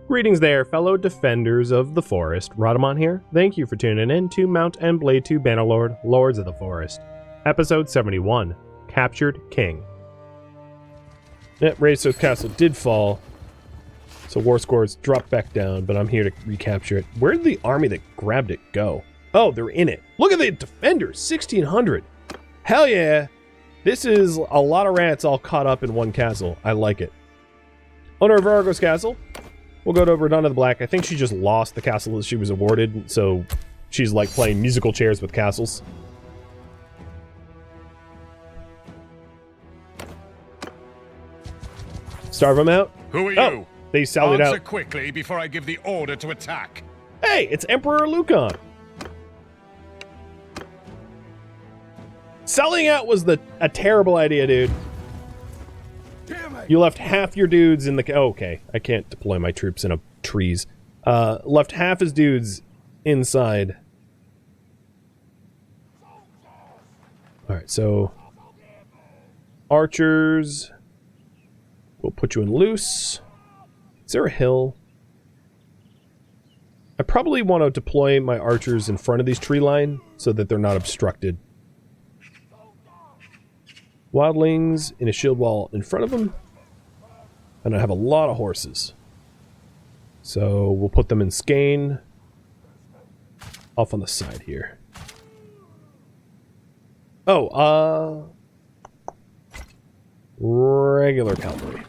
Greetings there, fellow defenders of the forest. Rhadamant here. Thank you for tuning in to Mount and Blade 2 Bannerlord, Lords of the Forest. Episode 71, Captured King. Rhadamant's castle did fall, so war scores dropped back down, but I'm here to recapture it. Where did the army that grabbed it go? Oh, they're in it. Look at the defenders, 1,600. Hell yeah. This is a lot of rats all caught up in one castle. I like it. Owner of Argos Castle. We'll go to Rhadamant the Black. I think she just lost the castle that she was awarded, so she's like playing musical chairs with castles. Starve them out? Who are you? Oh, they sallied out. Answer quickly before I give the order to attack. Hey, it's Emperor Lucan. Selling out was a terrible idea, dude. You left half your dudes in the... Oh, okay, I can't deploy my troops in trees. Left half his dudes inside. Alright, so... Archers... We'll put you in loose. Is there a hill? I probably want to deploy my archers in front of these tree line so that they're not obstructed. Wildlings in a shield wall in front of them. And I have a lot of horses. So we'll put them in skein. Off on the side here. Oh, regular cavalry.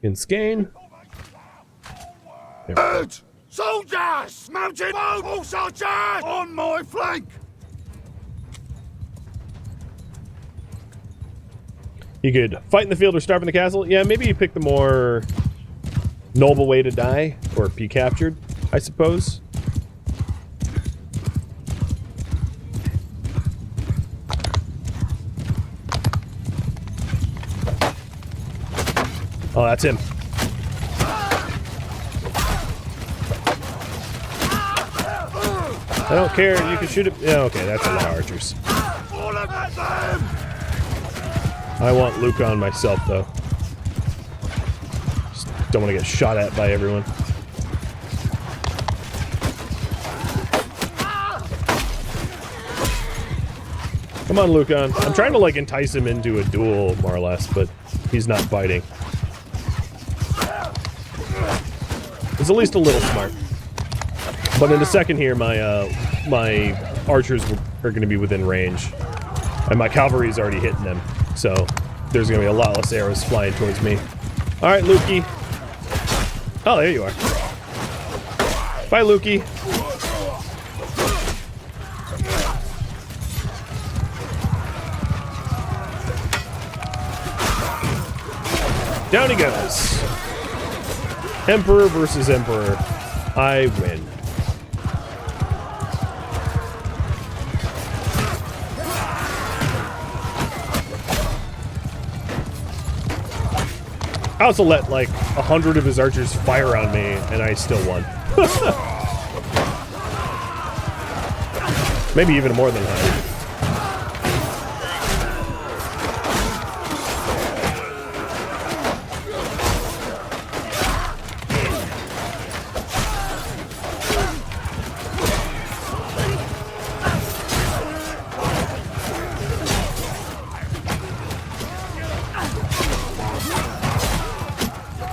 In skein. Soldiers! Mounted horse archers! On my flank! You could fight in the field or starve in the castle. Yeah, maybe you pick the more noble way to die, or be captured, I suppose. Oh, that's him. I don't care, you can shoot it. Yeah, okay, that's a lot of archers. I want Lucan myself, though. Just don't want to get shot at by everyone. Come on, Lucan. I'm trying to, like, entice him into a duel, more or less, but he's not biting. He's at least a little smart. But in a second here, my archers are going to be within range. And my cavalry is already hitting them. So there's going to be a lot less arrows flying towards me. Alright, Lukey. Oh, there you are. Bye, Lukey. Down he goes. Emperor versus Emperor. I win. I also let like 100 of his archers fire on me, and I still won. Maybe even more than 100.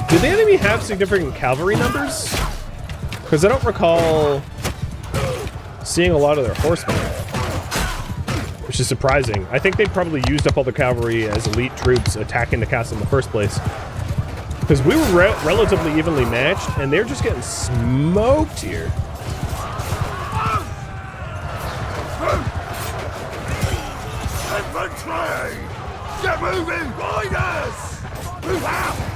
Do the enemy have significant cavalry numbers? Because I don't recall seeing a lot of their horsemen, which is surprising. I think they probably used up all the cavalry as elite troops attacking the castle in the first place. Because we were relatively evenly matched, and they're just getting smoked here. Infantry! Get moving, riders! Move out!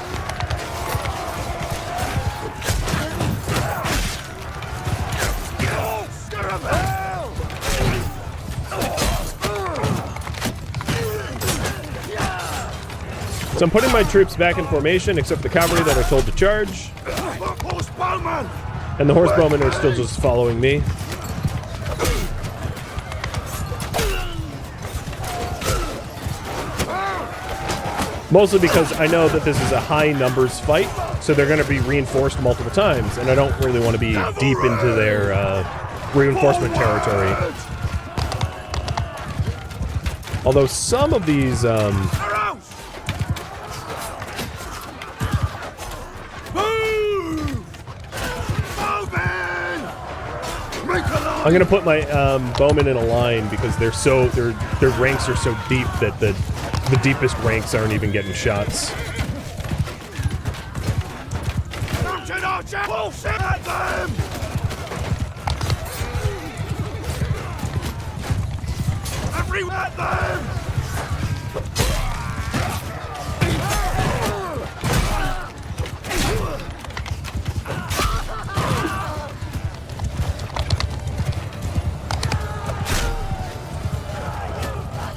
So I'm putting my troops back in formation, except the cavalry that are told to charge. And the horsebowmen are still just following me. Mostly because I know that this is a high numbers fight, so they're going to be reinforced multiple times, and I don't really want to be deep into their reinforcement territory. Although some of these... I'm gonna put my bowmen in a line because they're so their ranks are so deep that the deepest ranks aren't even getting shots. Bullshit at them! Everyone at them!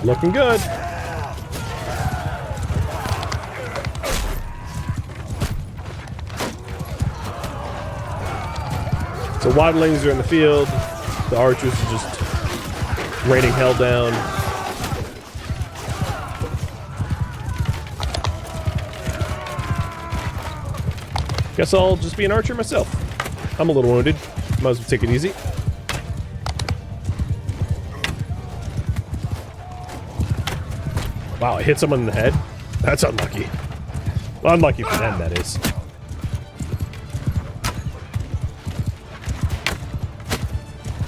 Looking good. So wildlings are in the field. The archers are just raining hell down. Guess I'll just be an archer myself. I'm a little wounded. Might as well take it easy. Wow, I hit someone in the head? That's unlucky. Well, unlucky for them, that is.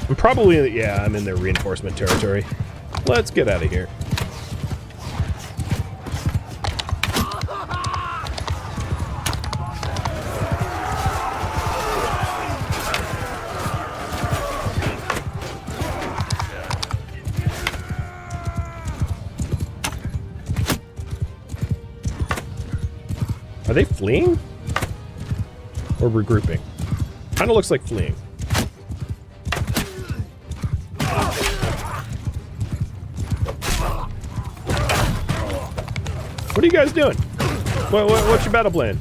I'm probably, yeah, I'm in their reinforcement territory. Let's get out of here. Are they fleeing? Or regrouping? Kind of looks like fleeing. What are you guys doing? What's your battle plan?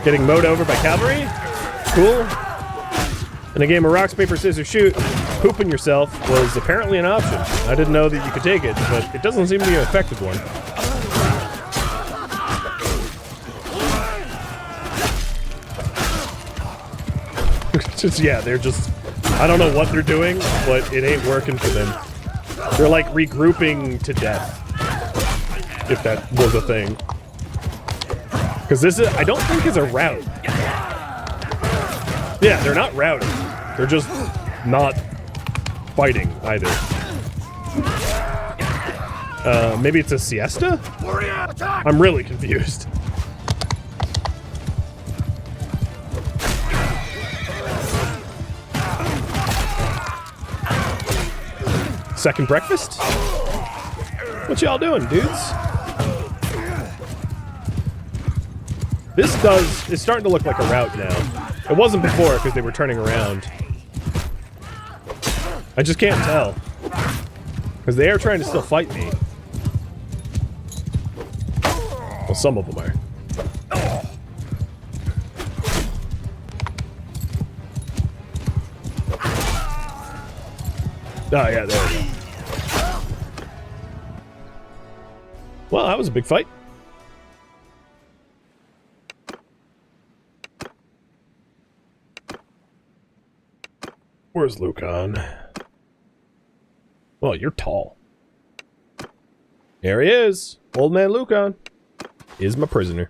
Getting mowed over by cavalry? Cool. In a game of rocks, paper, scissors, shoot, pooping yourself was apparently an option. I didn't know that you could take it, but it doesn't seem to be an effective one. Yeah, they're just... I don't know what they're doing, but it ain't working for them. They're like regrouping to death. If that was a thing. Because this is... I don't think is a rout. Yeah, they're not routing. They're just not fighting either. Maybe it's a siesta? I'm really confused. Second breakfast? What y'all doing, dudes? It's starting to look like a rout now. It wasn't before because they were turning around. I just can't tell. Because they are trying to still fight me. Well, some of them are. Oh, yeah, there we go. Well, that was a big fight. Where's Lucan? Well, you're tall. There he is. Old man Lucan is my prisoner.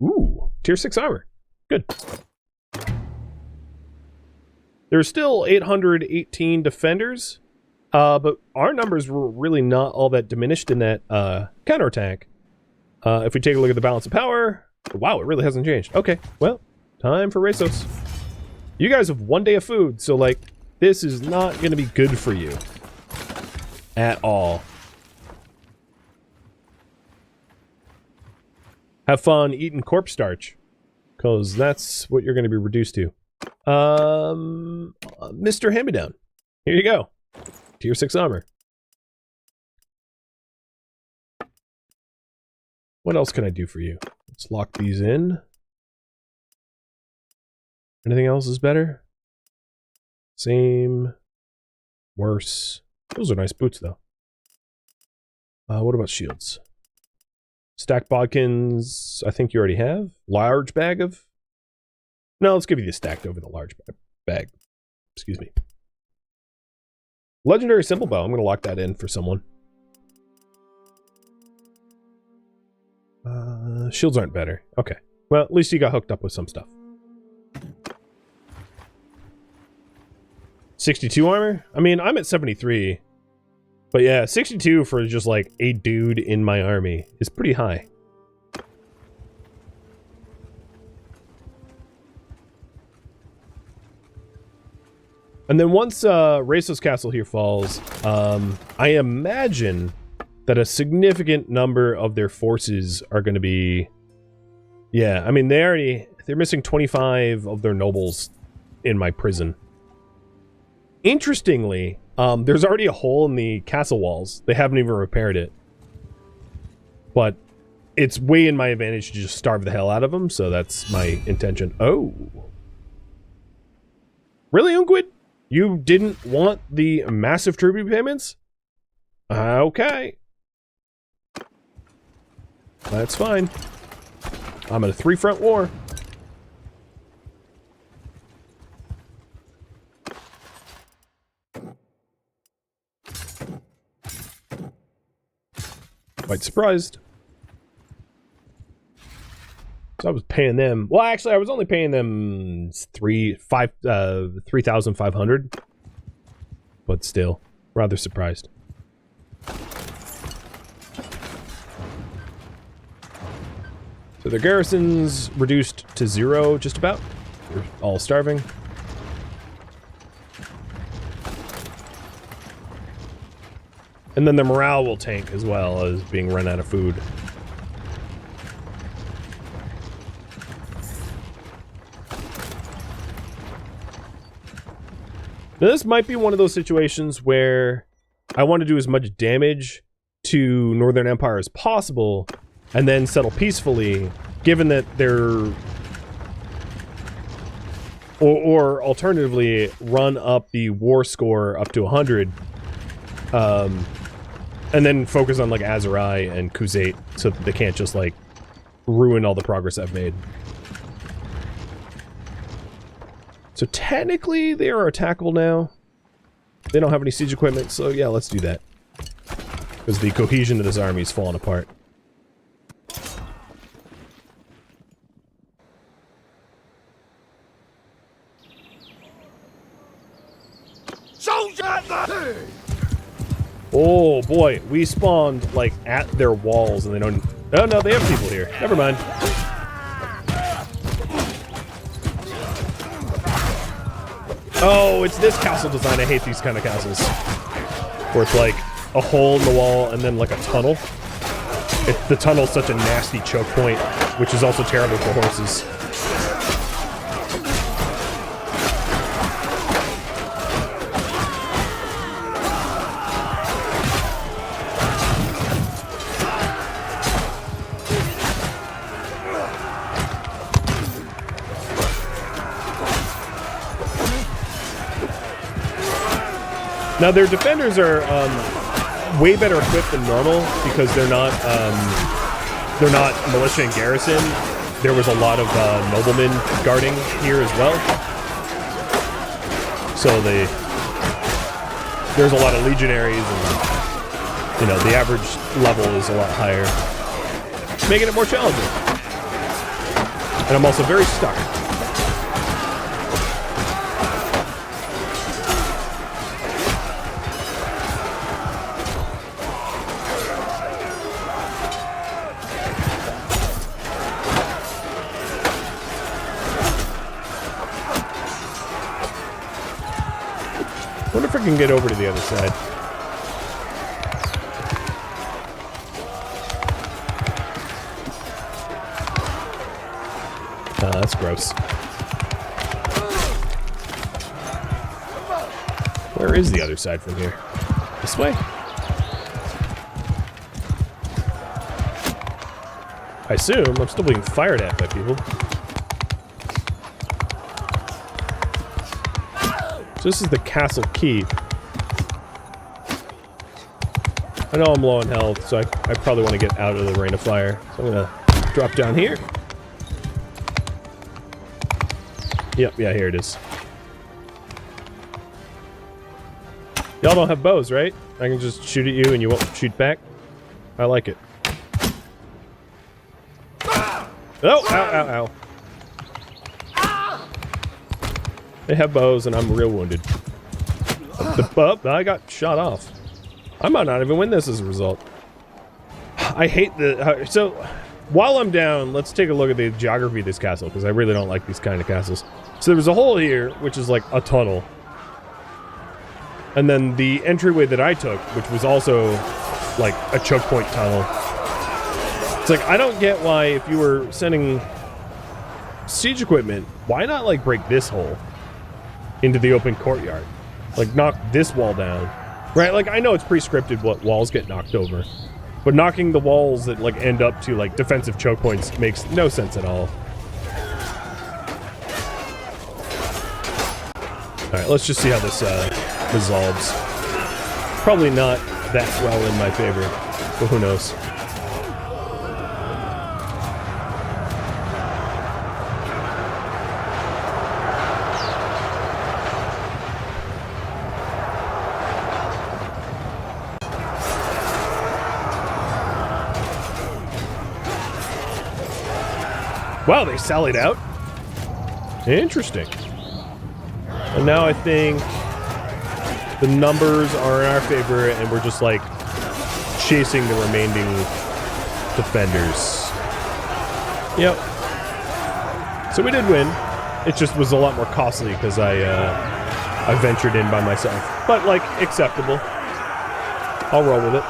Ooh, tier 6 armor. Good. There's still 818 defenders, but our numbers were really not all that diminished in that counterattack. If we take a look at the balance of power, wow, it really hasn't changed. Okay, well, time for Resos. You guys have 1 day of food, so like, this is not going to be good for you. At all. Have fun eating corpse starch, because that's what you're going to be reduced to. Mr. Hand-Me-Down. Here you go. Tier 6 armor. What else can I do for you? Let's lock these in. Anything else is better? Same. Worse. Those are nice boots, though. What about shields? Stack bodkins, I think you already have. Large bag of... No, let's give you the stacked over the large bag. Excuse me. Legendary simple bow. I'm going to lock that in for someone. Shields aren't better. Okay. Well, at least you got hooked up with some stuff. 62 armor? I mean, I'm at 73. But yeah, 62 for just like a dude in my army is pretty high. And then once Rasos Castle here falls, I imagine that a significant number of their forces are going to be... Yeah, I mean, they're missing 25 of their nobles in my prison. Interestingly, there's already a hole in the castle walls. They haven't even repaired it. But it's way in my advantage to just starve the hell out of them, so that's my intention. Oh. Really, Unquid? You didn't want the massive tribute payments? Okay. That's fine. I'm in a 3-front war. Quite surprised. So I was paying them. Well, actually, I was only paying them 3,500. But still, rather surprised. So their garrison's reduced to 0, just about. They're all starving. And then the morale will tank as well as being run out of food. Now this might be one of those situations where I want to do as much damage to Northern Empire as possible and then settle peacefully, given that they're... Or alternatively, run up the war score up to 100. And then focus on, like, Azurai and Khuzait, so that they can't just, like, ruin all the progress I've made. So technically, they are attackable now. They don't have any siege equipment, so yeah, let's do that. Because the cohesion of this army is falling apart. Soldier at the... Oh boy, we spawned like at their walls and they don't... Oh no, they have people here. Never mind. Oh, it's this castle design. I hate these kind of castles. Where it's like a hole in the wall and then like a tunnel. The tunnel's such a nasty choke point, which is also terrible for horses. Now their defenders are way better equipped than normal because they're not militia and garrison. There was a lot of noblemen guarding here as well, so there's a lot of legionaries, and you know the average level is a lot higher, making it more challenging. And I'm also very stuck. Wonder if I can get over to the other side. That's gross. Where is the other side from here? This way? I assume. I'm still being fired at by people. So this is the castle keep. I know I'm low on health, so I probably want to get out of the rain of fire. So I'm gonna drop down here. Yep, yeah, here it is. Y'all don't have bows, right? I can just shoot at you and you won't shoot back? I like it. Oh! Ow, ow, ow. They have bows and I'm real wounded. I got shot off. I might not even win this as a result. I hate the... so, while I'm down, let's take a look at the geography of this castle, because I really don't like these kind of castles. So there's a hole here, which is like a tunnel. And then the entryway that I took, which was also like a choke point tunnel. It's like, I don't get why, if you were sending siege equipment, why not like break this hole into the open courtyard? Like knock this wall down. Right, like, I know it's pre-scripted what walls get knocked over, but knocking the walls that, like, end up to, like, defensive choke points makes no sense at all. Alright, let's just see how this, resolves. Probably not that well in my favor, but who knows. Wow, they sallied out? Interesting. And now I think the numbers are in our favor and we're just like chasing the remaining defenders. Yep. So we did win. It just was a lot more costly because I ventured in by myself. But like, acceptable. I'll roll with it.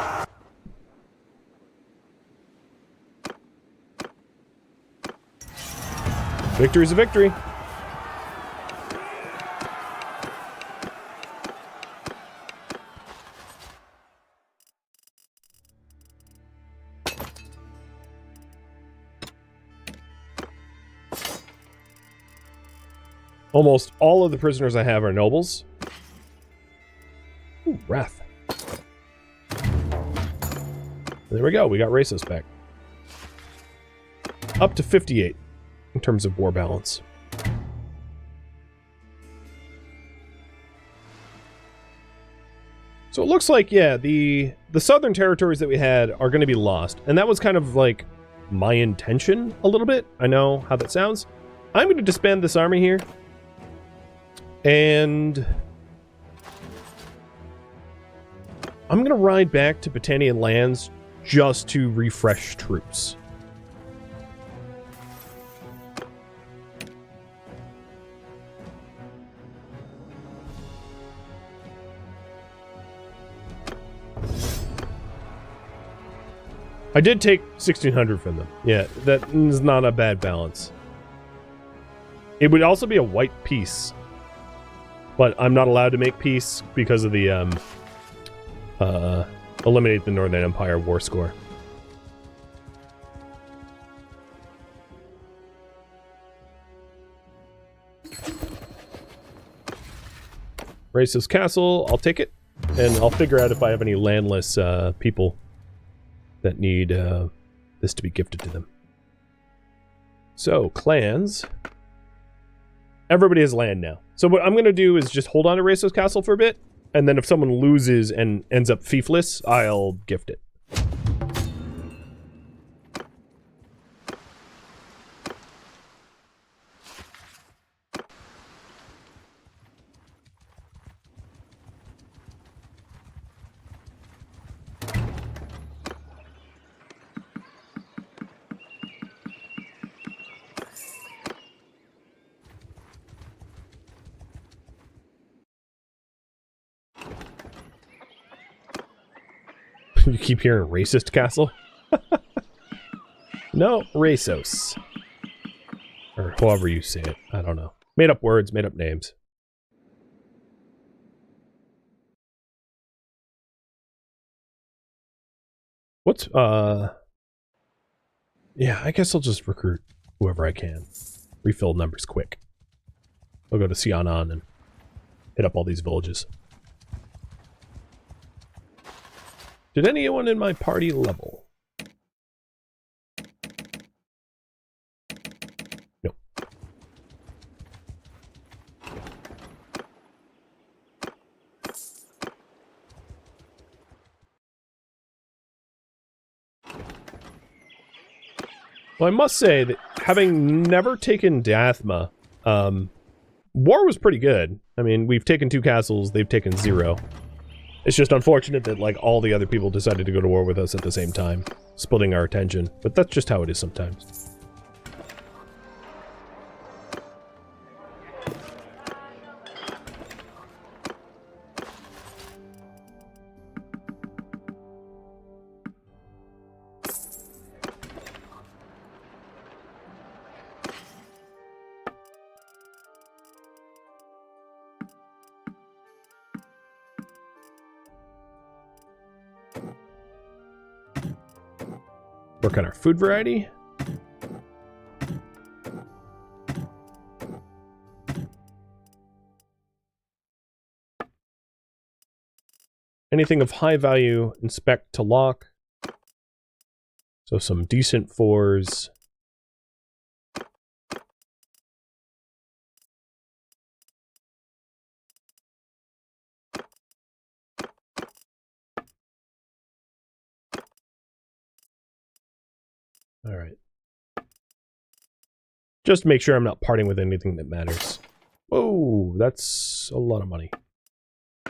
Victory's a victory. Almost all of the prisoners I have are nobles. Ooh, wrath. There we go, we got Rasos back. Up to 58. In terms of war balance. So it looks like, yeah, the southern territories that we had are going to be lost. And that was kind of like my intention a little bit. I know how that sounds. I'm going to disband this army here. And I'm going to ride back to Battanian lands just to refresh troops. I did take 1,600 from them. Yeah, that is not a bad balance. It would also be a white peace. But I'm not allowed to make peace because of the, eliminate the Northern Empire war score. Rasos Castle, I'll take it. And I'll figure out if I have any landless, people that need this to be gifted to them. So, clans. Everybody has land now. So what I'm going to do is just hold on to Rasos Castle for a bit, and then if someone loses and ends up fiefless, I'll gift it. You keep hearing racist castle? No, Rasos. Or however you say it. I don't know. Made up words, made up names. What's, Yeah, I guess I'll just recruit whoever I can. Refill numbers quick. I'll go to Sianan and hit up all these villages. Did anyone in my party level? Nope. Well, I must say that having never taken Dathma, war was pretty good. I mean, we've taken 2 castles, they've taken 0. It's just unfortunate that, like, all the other people decided to go to war with us at the same time, splitting our attention. But that's just how it is sometimes. Work on our food variety. Anything of high value, inspect to lock. So some decent 4s. All right. Just make sure I'm not parting with anything that matters. Whoa, that's a lot of money.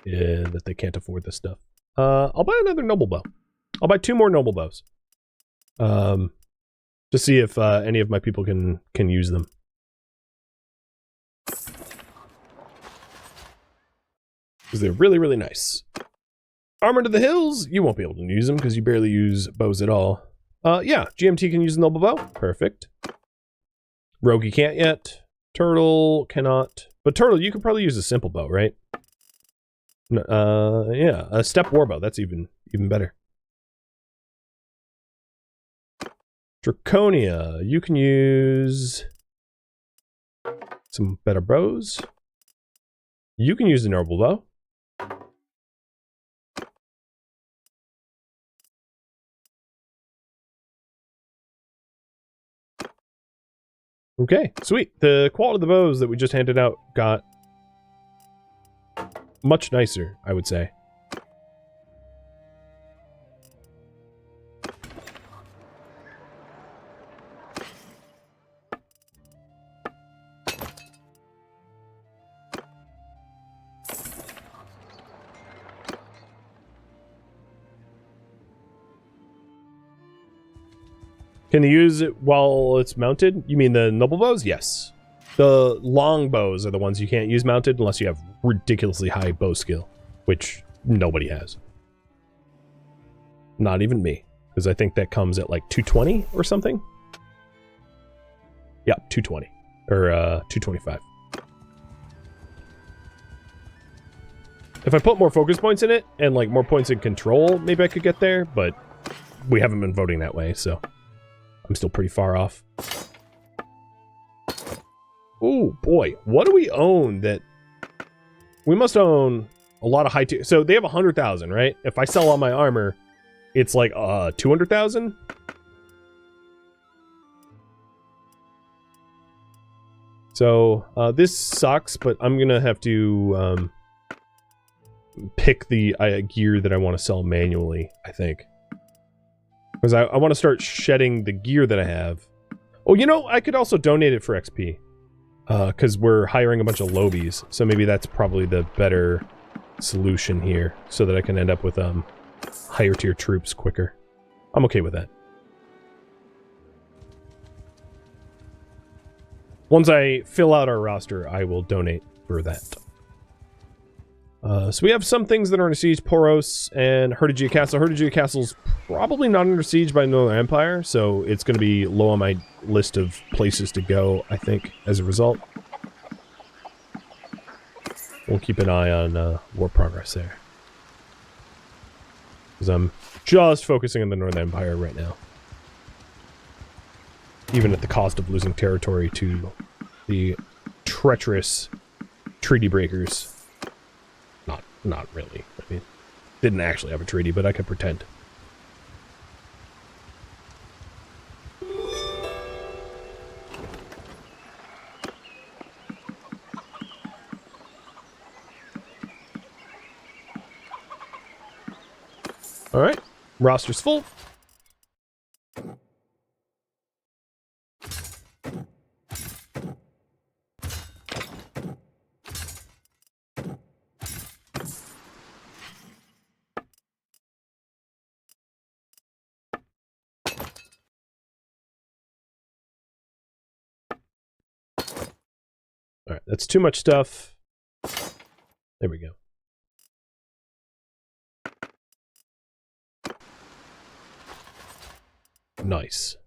Yeah, that they can't afford this stuff. I'll buy another noble bow. I'll buy 2 more noble bows. To see if any of my people can use them. Because they're really, really nice. Armor to the hills, you won't be able to use them because you barely use bows at all. Yeah, GMT can use the noble bow. Perfect. Rogue, you can't yet. Turtle cannot. But Turtle, you could probably use a simple bow, right? Yeah, a step warbow. That's even better. Draconia, you can use some better bows. You can use the noble bow. Okay, sweet. The quality of the bows that we just handed out got much nicer, I would say. Can they use it while it's mounted? You mean the noble bows? Yes. The long bows are the ones you can't use mounted unless you have ridiculously high bow skill, which nobody has. Not even me, because I think that comes at like 220 or something. Yeah, 220 or 225. If I put more focus points in it and like more points in control, maybe I could get there, but we haven't been voting that way, so I'm still pretty far off. Oh boy, what do we own that... We must own a lot of high tier... So they have 100,000, right? If I sell all my armor, it's like 200,000? So this sucks, but I'm gonna have to pick the gear that I want to sell manually, I think. Because I want to start shedding the gear that I have. Oh, you know, I could also donate it for XP. Because we're hiring a bunch of lobies. So maybe that's probably the better solution here. So that I can end up with higher tier troops quicker. I'm okay with that. Once I fill out our roster, I will donate for that. So we have some things that are under siege. Poros and Hertigia Castle. Hertigia Castle's probably not under siege by the Northern Empire, so it's going to be low on my list of places to go, I think, as a result. We'll keep an eye on war progress there. Because I'm just focusing on the Northern Empire right now. even at the cost of losing territory to the treacherous treaty breakers. Not really. I mean, didn't actually have a treaty, but I could pretend. All right, roster's full. All right, that's too much stuff. There we go. Nice.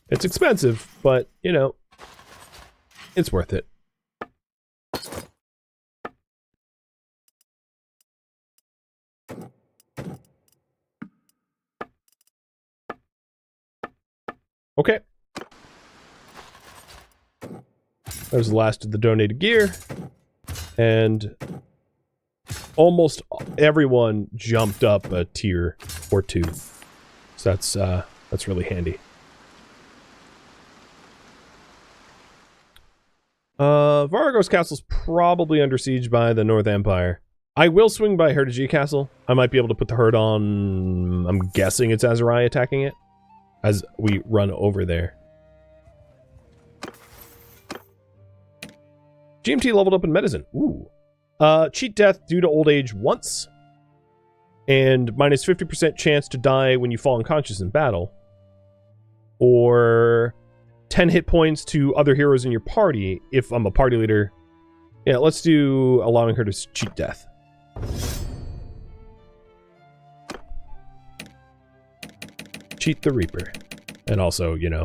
It's expensive, but, you know, it's worth it. Okay. That was the last of the donated gear. And almost everyone jumped up a tier or two. So that's really handy. Vargo's Castle's probably under siege by the North Empire. I will swing by Heritage Castle. I might be able to put the herd on... I'm guessing it's Azurai attacking it. As we run over there. GMT leveled up in medicine. Ooh. Cheat death due to old age once. And minus 50% chance to die when you fall unconscious in battle. Or 10 hit points to other heroes in your party if I'm a party leader. Yeah, let's do allowing her to cheat death. Cheat the Reaper. And also, you know,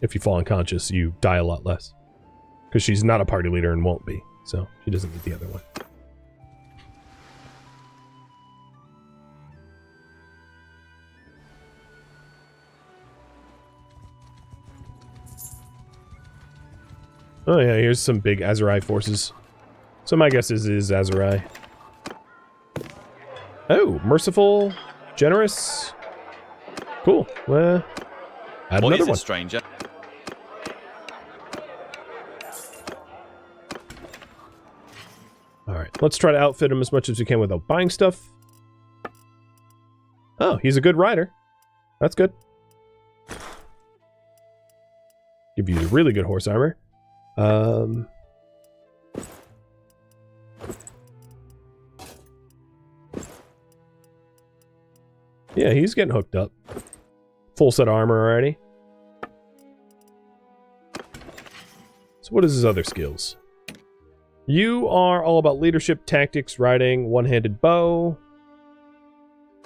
if you fall unconscious, you die a lot less. Because she's not a party leader and won't be. So, she doesn't need the other one. Oh yeah, here's some big Azurai forces. So my guess is Azurai. Oh, merciful, generous. Cool. Add What another is it, one. stranger? Alright, let's try to outfit him as much as we can without buying stuff. Oh, he's a good rider. That's good. Give you really good horse armor. Yeah, he's getting hooked up. Full set of armor already. So what is his other skills? You are all about leadership, tactics, riding, one-handed bow.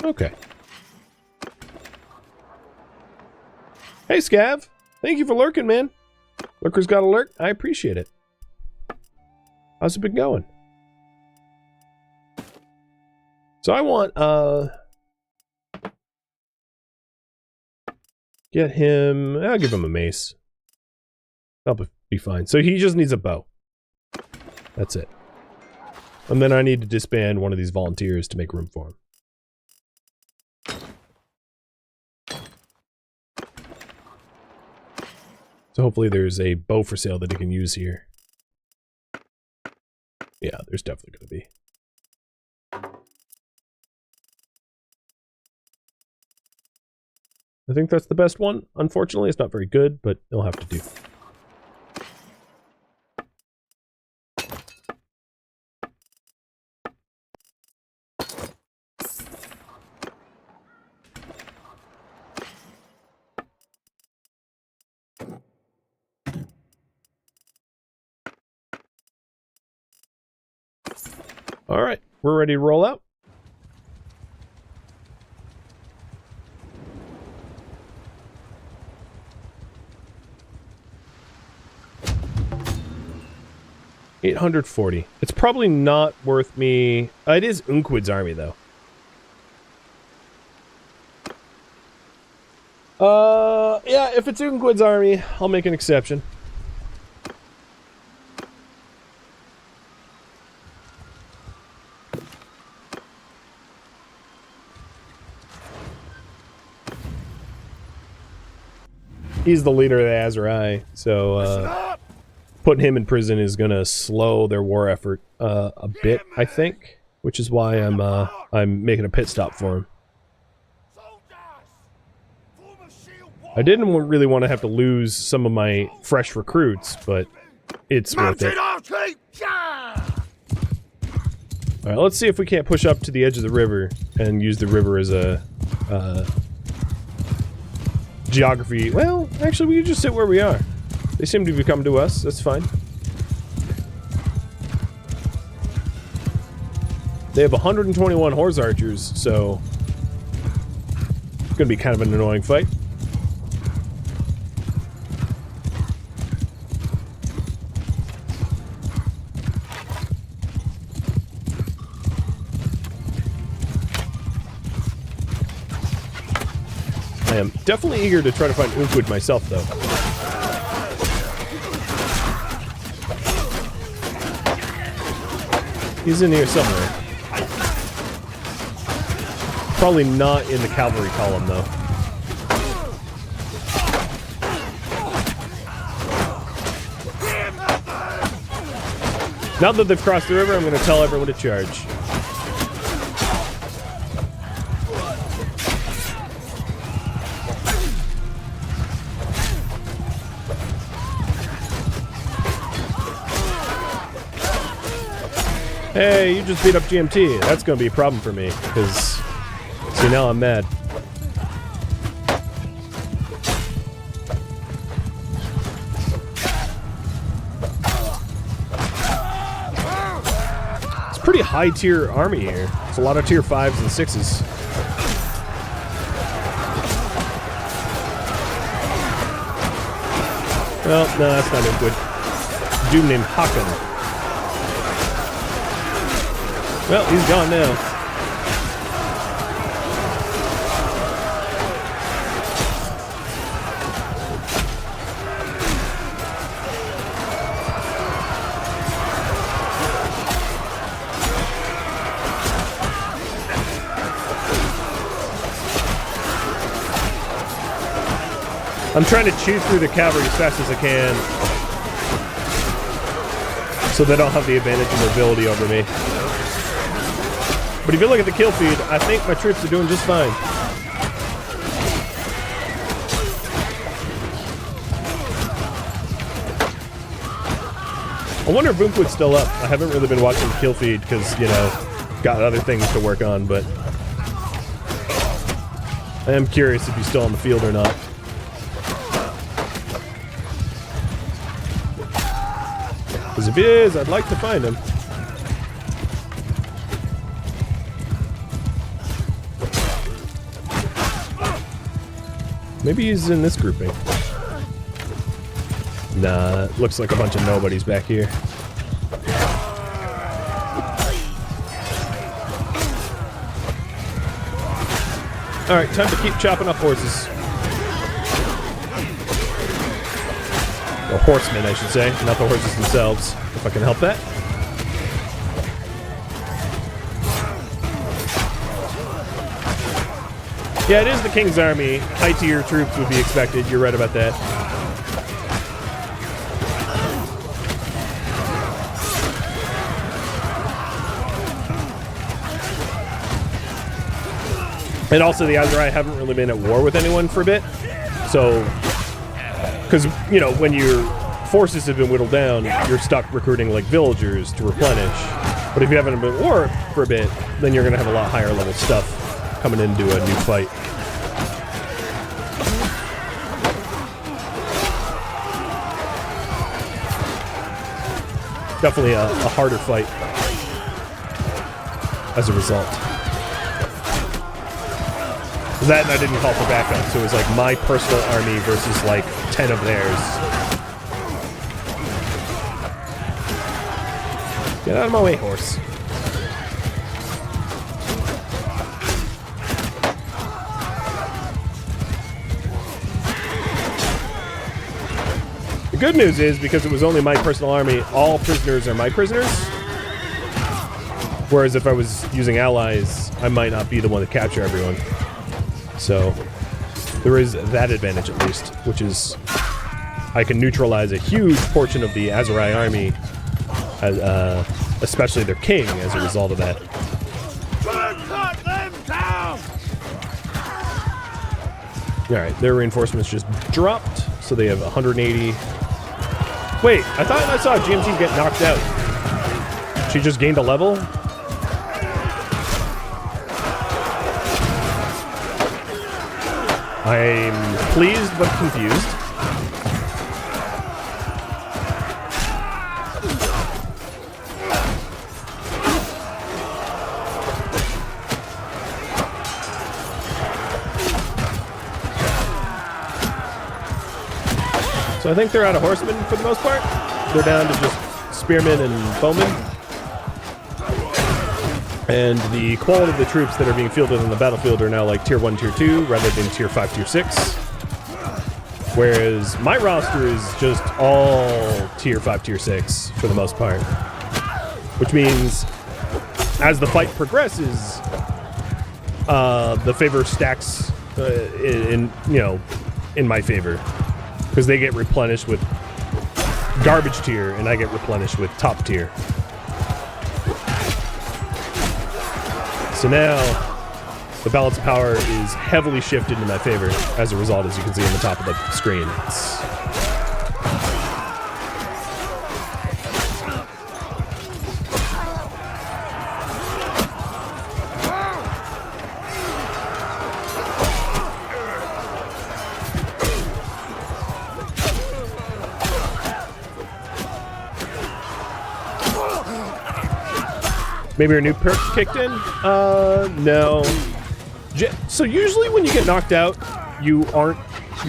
Okay. Hey, Scav. Thank you for lurking, man. Lurker's got a lurk. I appreciate it. How's it been going? So I want, get him... I'll give him a mace. That'll be fine. So he just needs a bow. That's it. And then I need to disband one of these volunteers to make room for him. So hopefully there's a bow for sale that he can use here. Yeah, there's definitely going to be. I think that's the best one. Unfortunately, it's not very good, but it'll have to do. All right, we're ready to roll out. 840. It's probably not worth me... it is Unquid's army, though. Yeah, if it's Unquid's army, I'll make an exception. He's the leader of the Azurai, so putting him in prison is gonna slow their war effort a bit, I think, which is why I'm making a pit stop for him. I didn't really want to have to lose some of my fresh recruits, but it's worth it. Alright, let's see if we can't push up to the edge of the river and use the river as a geography. Well, actually, we can just sit where we are. They seem to be coming to us. That's fine. They have 121 horse archers, so it's gonna be kind of an annoying fight. I am definitely eager to try to find Unquid myself, though. He's in here somewhere. Probably not in the cavalry column, though. Now that they've crossed the river, I'm going to tell everyone to charge. Hey, you just beat up GMT. That's gonna be a problem for me, because, see, now I'm mad. It's a pretty high tier army here. It's a lot of tier 5s and 6s. Well, no, that's not a good dude named Hakan. Well, he's gone now. I'm trying to chew through the cavalry as fast as I can, so they don't have the advantage of mobility over me. But if you look at the kill feed, I think my troops are doing just fine. I wonder if Unquid's still up. I haven't really been watching the kill feed because, you know, got other things to work on, but I am curious if he's still on the field or not. Because if he is, I'd like to find him. Maybe he's in this grouping. Nah, looks like a bunch of nobodies back here. Alright, time to keep chopping up horses. Or horsemen, I should say, not the horses themselves, if I can help that. Yeah, it is the King's Army. High-tier troops would be expected. You're right about that. And also, the Azurai haven't really been at war with anyone for a bit. So, because, you know, when your forces have been whittled down, you're stuck recruiting, like, villagers to replenish. But if you haven't been at war for a bit, then you're going to have a lot higher level stuff coming into a new fight. Definitely a harder fight as a result. That and I didn't call for backup, so it was like my personal army versus like 10 of theirs. Get out of my way, horse. The good news is, because it was only my personal army, all prisoners are my prisoners. Whereas if I was using allies, I might not be the one to capture everyone. So there is that advantage at least, which is I can neutralize a huge portion of the Azurai army, especially their king, as a result of that. Cut them down! Alright, their reinforcements just dropped, so they have 180. Wait, I thought I saw GMT get knocked out. She just gained a level? I'm pleased but confused. So I think they're out of horsemen for the most part. They're down to just spearmen and bowmen. And the quality of the troops that are being fielded on the battlefield are now like tier 1, tier 2, rather than tier 5, tier 6. Whereas my roster is just all tier 5, tier 6 for the most part. Which means as the fight progresses, the favor stacks in my favor. Because they get replenished with garbage tier, and I get replenished with top tier. So now, the balance of power is heavily shifted in my favor as a result, as you can see on the top of the screen. Maybe a new perk kicked in? No. So usually when you get knocked out, your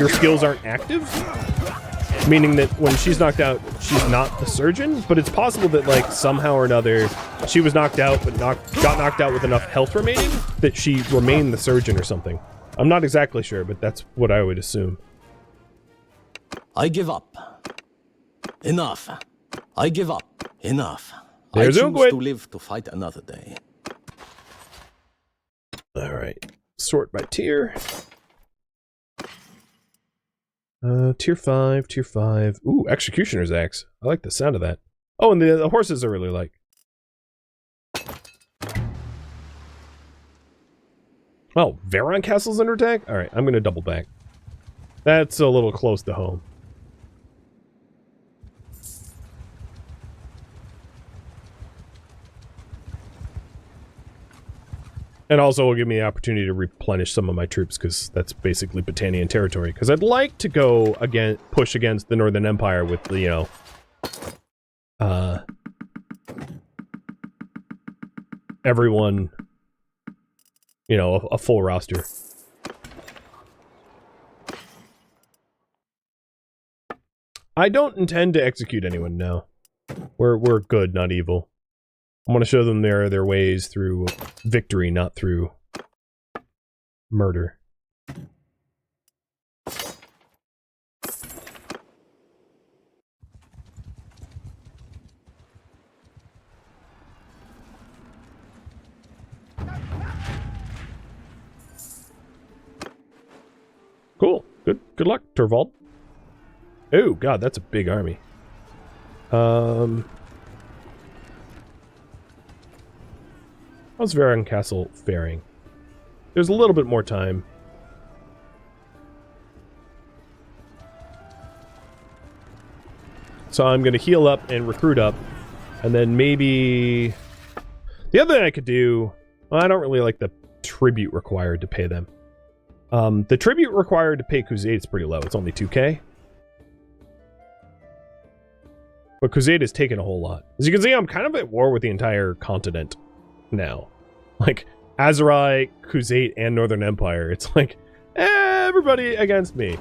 skills aren't active. Meaning that when she's knocked out, she's not the surgeon. But it's possible that, like, somehow or another, she was knocked out, but got knocked out with enough health remaining that she remained the surgeon or something. I'm not exactly sure, but that's what I would assume. I give up. Enough. I give up. Enough. There's I choose to live to fight another day. Alright. Sort by tier. Tier 5, tier 5. Ooh, Executioner's Axe. I like the sound of that. Oh, and the horses I really like. Oh, Veron Castle's under attack? Alright, I'm gonna double back. That's a little close to home. And also will give me the opportunity to replenish some of my troops, because that's basically Battanian territory. Because I'd like to go push against the Northern Empire with the, everyone, a full roster. I don't intend to execute anyone, no. We're good, not evil. I want to show them their ways through victory, not through murder. Cool. Good luck, Torvald. Oh, God, that's a big army. How's Veron Castle faring? There's a little bit more time. So I'm going to heal up and recruit up. And then maybe... The other thing I could do... Well, I don't really like the tribute required to pay them. The tribute required to pay Crusade is pretty low. It's only 2k. But Crusade has taken a whole lot. As you can see, I'm kind of at war with the entire continent now. Like, Azurai, Crusade, and Northern Empire. It's like, everybody against me.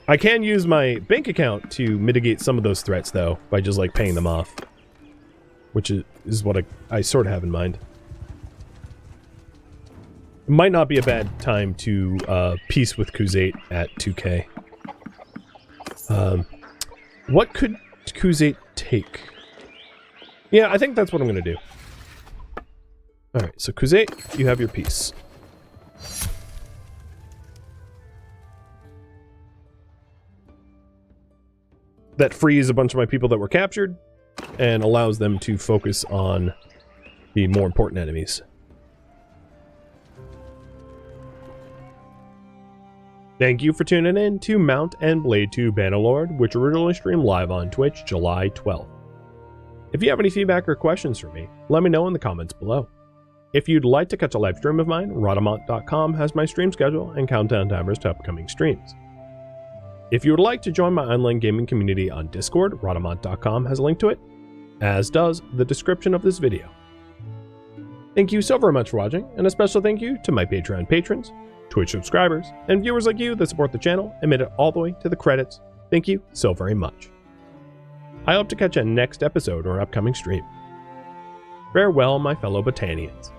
I can use my bank account to mitigate some of those threats, though, by just, like, paying them off. which is what I sort of have in mind. It might not be a bad time to peace with Khuzait at 2k. What could Khuzait take? Yeah, I think that's what I'm going to do. Alright, so Khuzait, you have your peace. That frees a bunch of my people that were captured and allows them to focus on the more important enemies. Thank you for tuning in to Mount and Blade 2 Bannerlord, which originally streamed live on Twitch July 12th. If you have any feedback or questions for me, let me know in the comments below. If you'd like to catch a live stream of mine, Rhadamant.com has my stream schedule and countdown timers to upcoming streams. If you would like to join my online gaming community on Discord, Rhadamant.com has a link to it, as does the description of this video. Thank you so very much for watching, and a special thank you to my Patreon patrons, Twitch subscribers, and viewers like you that support the channel and made it all the way to the credits. Thank you so very much. I hope to catch you next episode or upcoming stream. Farewell, my fellow Battanians.